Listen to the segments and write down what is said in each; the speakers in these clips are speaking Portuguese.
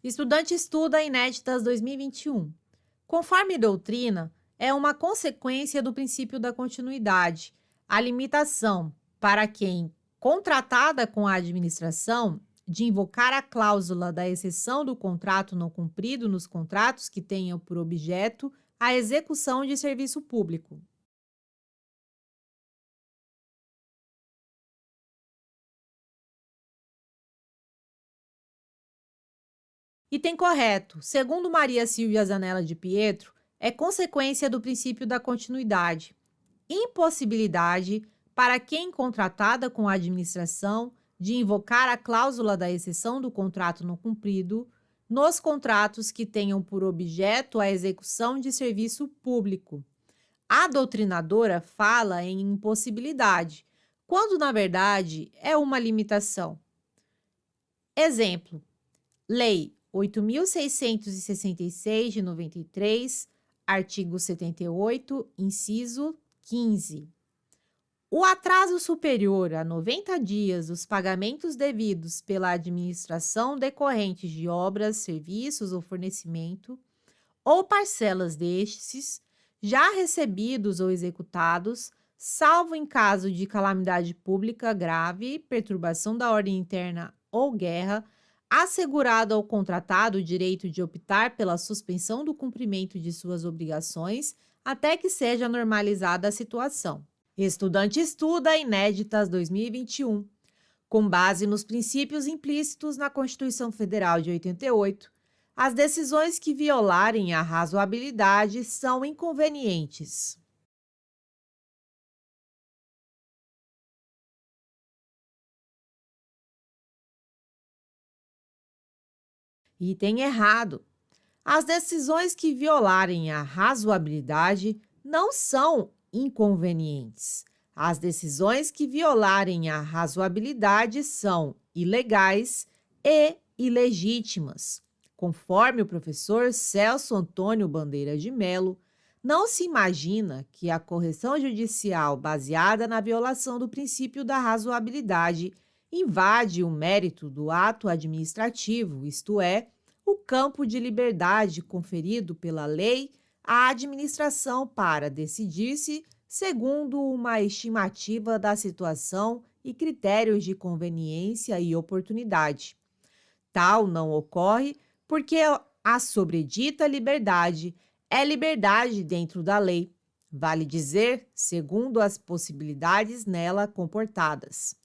Estudante estuda Inéditas 2021. Conforme doutrina, é uma consequência do princípio da continuidade. A limitação para quem, contratada com a administração, de invocar a cláusula da exceção do contrato não cumprido nos contratos que tenham por objeto a execução de serviço público. Item correto. Segundo Maria Silvia Zanella de Pietro, é consequência do princípio da continuidade. Impossibilidade para quem contratada com a administração de invocar a cláusula da exceção do contrato não cumprido nos contratos que tenham por objeto a execução de serviço público. A doutrinadora fala em impossibilidade, quando na verdade é uma limitação. Exemplo: Lei 8.666 de 93, artigo 78, inciso 15. O atraso superior a 90 dias dos pagamentos devidos pela administração decorrentes de obras, serviços ou fornecimento, ou parcelas destes, já recebidos ou executados, salvo em caso de calamidade pública grave, perturbação da ordem interna ou guerra, assegurado ao contratado o direito de optar pela suspensão do cumprimento de suas obrigações até que seja normalizada a situação. Estudante estuda Inéditas 2021. Com base nos princípios implícitos na Constituição Federal de 88, as decisões que violarem a razoabilidade são inconvenientes. Item errado. As decisões que violarem a razoabilidade não são inconvenientes. As decisões que violarem a razoabilidade são ilegais e ilegítimas. Conforme o professor Celso Antônio Bandeira de Mello, não se imagina que a correção judicial baseada na violação do princípio da razoabilidade invade o mérito do ato administrativo, isto é, o campo de liberdade conferido pela lei à administração para decidir-se segundo uma estimativa da situação e critérios de conveniência e oportunidade. Tal não ocorre porque a sobredita liberdade é liberdade dentro da lei, vale dizer, segundo as possibilidades nela comportadas.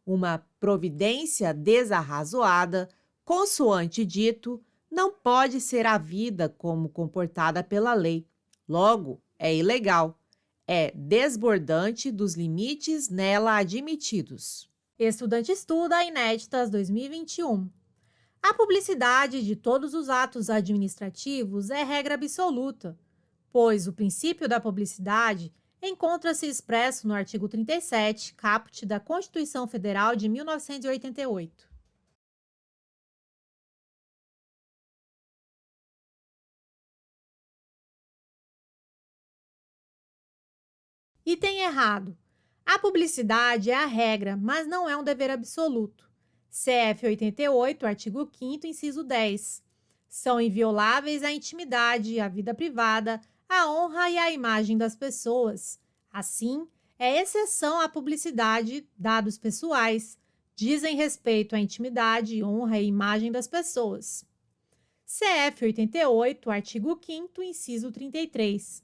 Uma providência desarrazoada, consoante dito, não pode ser havida como comportada pela lei. Logo, é ilegal. É desbordante dos limites nela admitidos. Estudante estuda Inéditas 2021. A publicidade de todos os atos administrativos é regra absoluta, pois o princípio da publicidade encontra-se expresso no artigo 37, caput da Constituição Federal de 1988. Item errado. A publicidade é a regra, mas não é um dever absoluto. CF 88, artigo 5º, inciso 10. São invioláveis a intimidade, a vida privada, a honra e a imagem das pessoas. Assim, é exceção à publicidade, dados pessoais, dizem respeito à intimidade, honra e imagem das pessoas. CF 88, artigo 5º, inciso 33.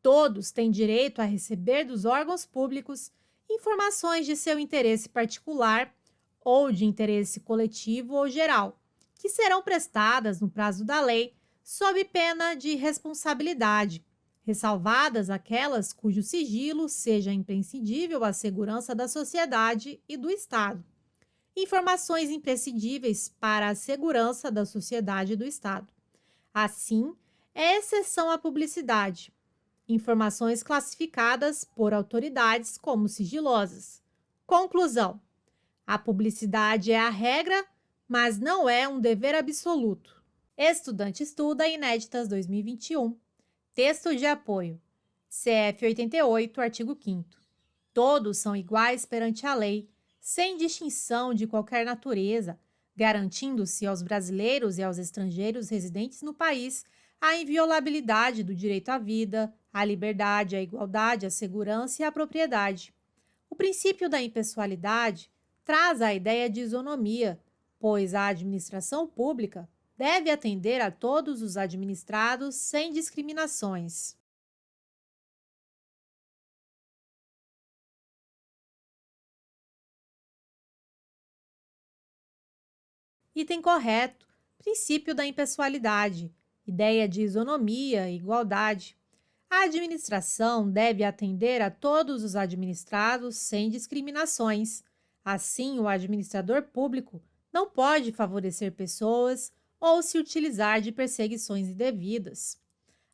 Todos têm direito a receber dos órgãos públicos informações de seu interesse particular ou de interesse coletivo ou geral, que serão prestadas no prazo da lei, sob pena de responsabilidade, ressalvadas aquelas cujo sigilo seja imprescindível à segurança da sociedade e do Estado. Informações imprescindíveis para a segurança da sociedade e do Estado. Assim, é exceção à publicidade. Informações classificadas por autoridades como sigilosas. Conclusão: a publicidade é a regra, mas não é um dever absoluto. Estudante estuda Inéditas 2021. Texto de apoio. CF 88, artigo 5º. Todos são iguais perante a lei, sem distinção de qualquer natureza, garantindo-se aos brasileiros e aos estrangeiros residentes no país a inviolabilidade do direito à vida, à liberdade, à igualdade, à segurança e à propriedade. O princípio da impessoalidade traz a ideia de isonomia, pois a administração pública deve atender a todos os administrados sem discriminações. Item correto. Princípio da impessoalidade. Ideia de isonomia e igualdade. A administração deve atender a todos os administrados sem discriminações. Assim, o administrador público não pode favorecer pessoas ou se utilizar de perseguições indevidas.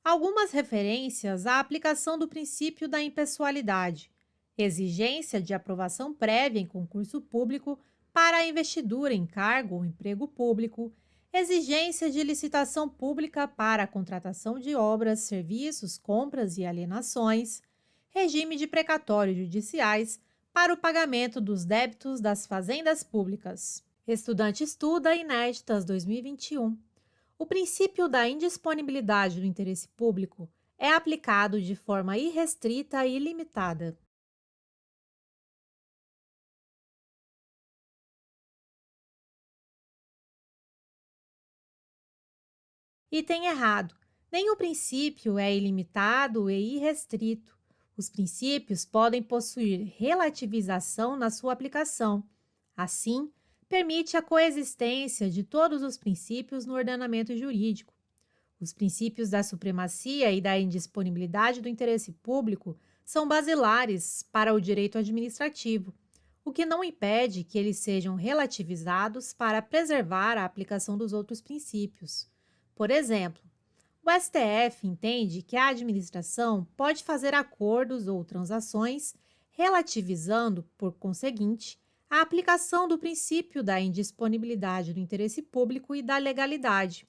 Algumas referências à aplicação do princípio da impessoalidade. Exigência de aprovação prévia em concurso público para a investidura em cargo ou emprego público. Exigência de licitação pública para a contratação de obras, serviços, compras e alienações. Regime de precatórios judiciais para o pagamento dos débitos das fazendas públicas. Estudante estuda Inéditas 2021. O princípio da indisponibilidade do interesse público é aplicado de forma irrestrita e ilimitada. Item errado. Nem o princípio é ilimitado e irrestrito. Os princípios podem possuir relativização na sua aplicação. Assim, permite a coexistência de todos os princípios no ordenamento jurídico. Os princípios da supremacia e da indisponibilidade do interesse público são basilares para o direito administrativo, o que não impede que eles sejam relativizados para preservar a aplicação dos outros princípios. Por exemplo, o STF entende que a administração pode fazer acordos ou transações, relativizando, por conseguinte, a aplicação do princípio da indisponibilidade do interesse público e da legalidade,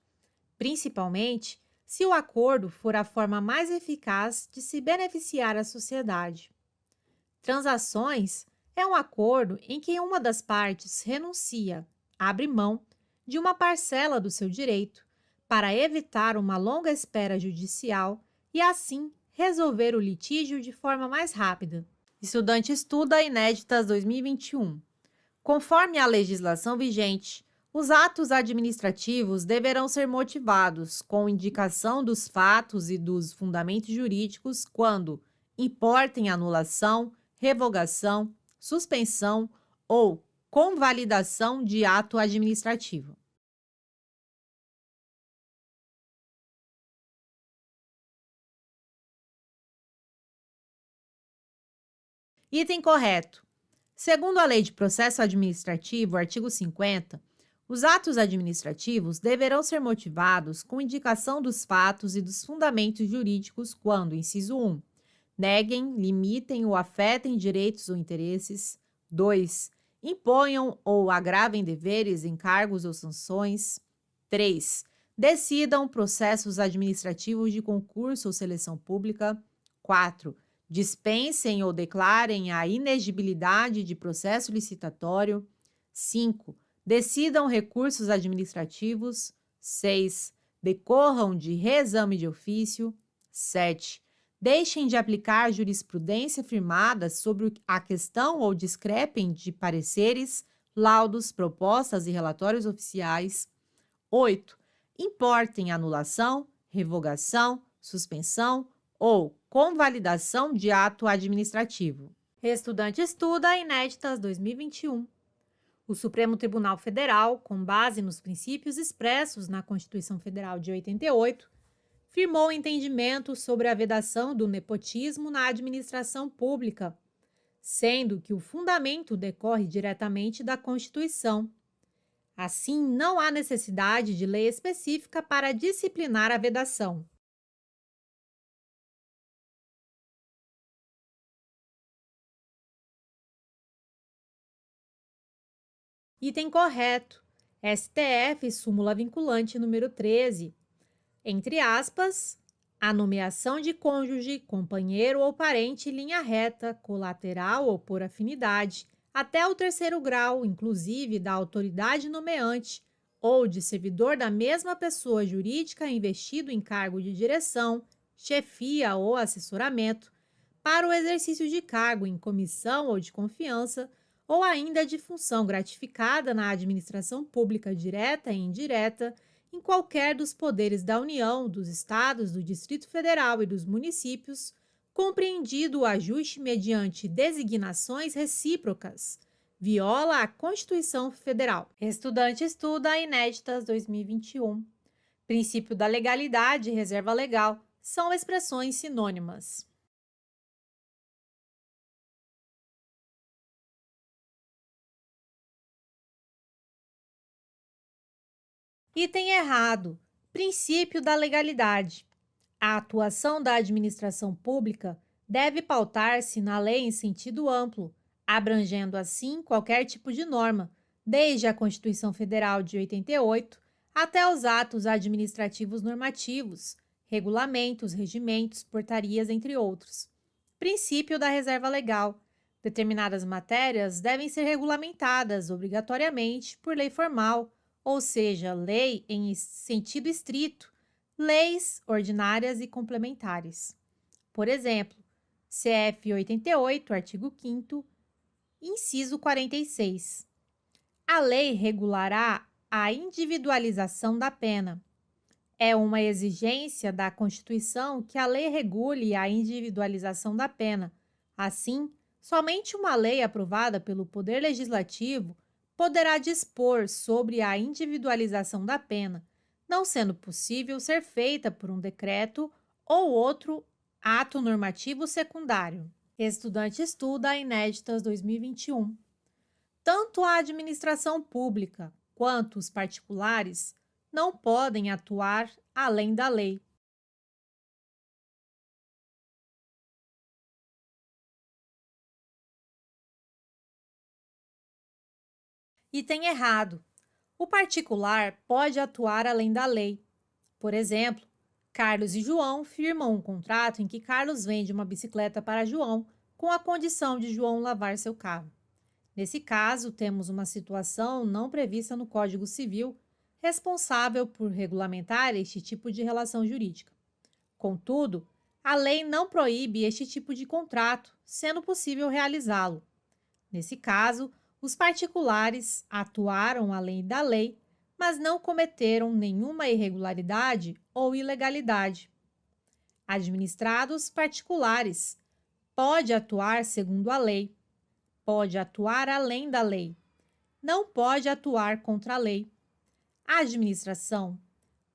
principalmente se o acordo for a forma mais eficaz de se beneficiar a sociedade. Transações é um acordo em que uma das partes renuncia, abre mão, de uma parcela do seu direito para evitar uma longa espera judicial e, assim, resolver o litígio de forma mais rápida. Estudante estuda Inéditas 2021. Conforme a legislação vigente, os atos administrativos deverão ser motivados com indicação dos fatos e dos fundamentos jurídicos quando importem anulação, revogação, suspensão ou convalidação de ato administrativo. Item correto. Segundo a Lei de Processo Administrativo, artigo 50, os atos administrativos deverão ser motivados com indicação dos fatos e dos fundamentos jurídicos quando, inciso 1, neguem, limitem ou afetem direitos ou interesses. 2. Imponham ou agravem deveres, encargos ou sanções. 3. Decidam processos administrativos de concurso ou seleção pública. 4. Dispensem ou declarem a inegibilidade de processo licitatório. 5. Decidam recursos administrativos. 6. Decorram de reexame de ofício. 7. Deixem de aplicar jurisprudência firmada sobre a questão ou discrepem de pareceres, laudos, propostas e relatórios oficiais. 8. Importem anulação, revogação, suspensão ou convalidação de ato administrativo. Estudante estuda Inéditas 2021. O Supremo Tribunal Federal, com base nos princípios expressos na Constituição Federal de 88, firmou entendimento sobre a vedação do nepotismo na administração pública, sendo que o fundamento decorre diretamente da Constituição. Assim, não há necessidade de lei específica para disciplinar a vedação. Item correto. STF, súmula vinculante número 13. Entre aspas, a nomeação de cônjuge, companheiro ou parente em linha reta, colateral ou por afinidade, até o terceiro grau, inclusive da autoridade nomeante ou de servidor da mesma pessoa jurídica investido em cargo de direção, chefia ou assessoramento, para o exercício de cargo em comissão ou de confiança, ou ainda de função gratificada na administração pública direta e indireta, em qualquer dos poderes da União, dos Estados, do Distrito Federal e dos municípios, compreendido o ajuste mediante designações recíprocas, viola a Constituição Federal. Estudante estuda Inéditas 2021. Princípio da legalidade e reserva legal são expressões sinônimas. Item errado. Princípio da legalidade. A atuação da administração pública deve pautar-se na lei em sentido amplo, abrangendo assim qualquer tipo de norma, desde a Constituição Federal de 88 até os atos administrativos normativos, regulamentos, regimentos, portarias, entre outros. Princípio da reserva legal. Determinadas matérias devem ser regulamentadas obrigatoriamente por lei formal, ou seja, lei em sentido estrito, leis ordinárias e complementares. Por exemplo, CF 88, artigo 5º, inciso 46. A lei regulará a individualização da pena. É uma exigência da Constituição que a lei regule a individualização da pena. Assim, somente uma lei aprovada pelo Poder Legislativo poderá dispor sobre a individualização da pena, não sendo possível ser feita por um decreto ou outro ato normativo secundário. Estudante estuda Inéditas 2021. Tanto a administração pública quanto os particulares não podem atuar além da lei. Item errado. O particular pode atuar além da lei. Por exemplo, Carlos e João firmam um contrato em que Carlos vende uma bicicleta para João, com a condição de João lavar seu carro. Nesse caso, temos uma situação não prevista no Código Civil, responsável por regulamentar este tipo de relação jurídica. Contudo, a lei não proíbe este tipo de contrato, sendo possível realizá-lo. Nesse caso, os particulares atuaram além da lei, mas não cometeram nenhuma irregularidade ou ilegalidade. Administrados particulares. Pode atuar segundo a lei. Pode atuar além da lei. Não pode atuar contra a lei. A administração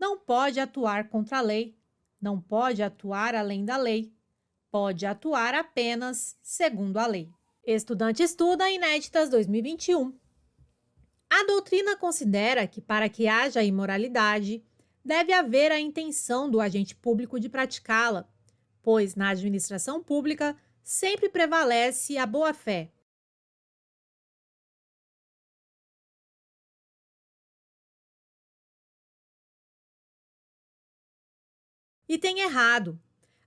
não pode atuar contra a lei. Não pode atuar além da lei. Pode atuar apenas segundo a lei. Estudante estuda Inéditas 2021. A doutrina considera que, para que haja imoralidade, deve haver a intenção do agente público de praticá-la, pois na administração pública sempre prevalece a boa-fé. Item errado.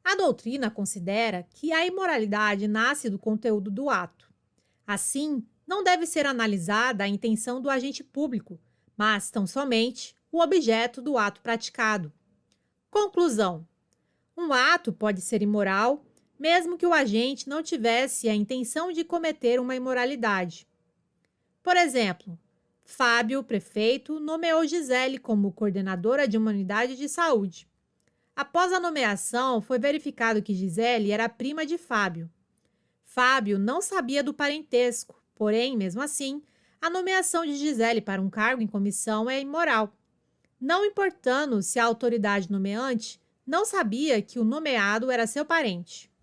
A doutrina considera que a imoralidade nasce do conteúdo do ato. Assim, não deve ser analisada a intenção do agente público, mas tão somente o objeto do ato praticado. Conclusão: um ato pode ser imoral, mesmo que o agente não tivesse a intenção de cometer uma imoralidade. Por exemplo, Fábio, prefeito, nomeou Gisele como coordenadora de uma unidade de saúde. Após a nomeação, foi verificado que Gisele era prima de Fábio. Fábio não sabia do parentesco, porém, mesmo assim, a nomeação de Gisele para um cargo em comissão é imoral. Não importando se a autoridade nomeante não sabia que o nomeado era seu parente.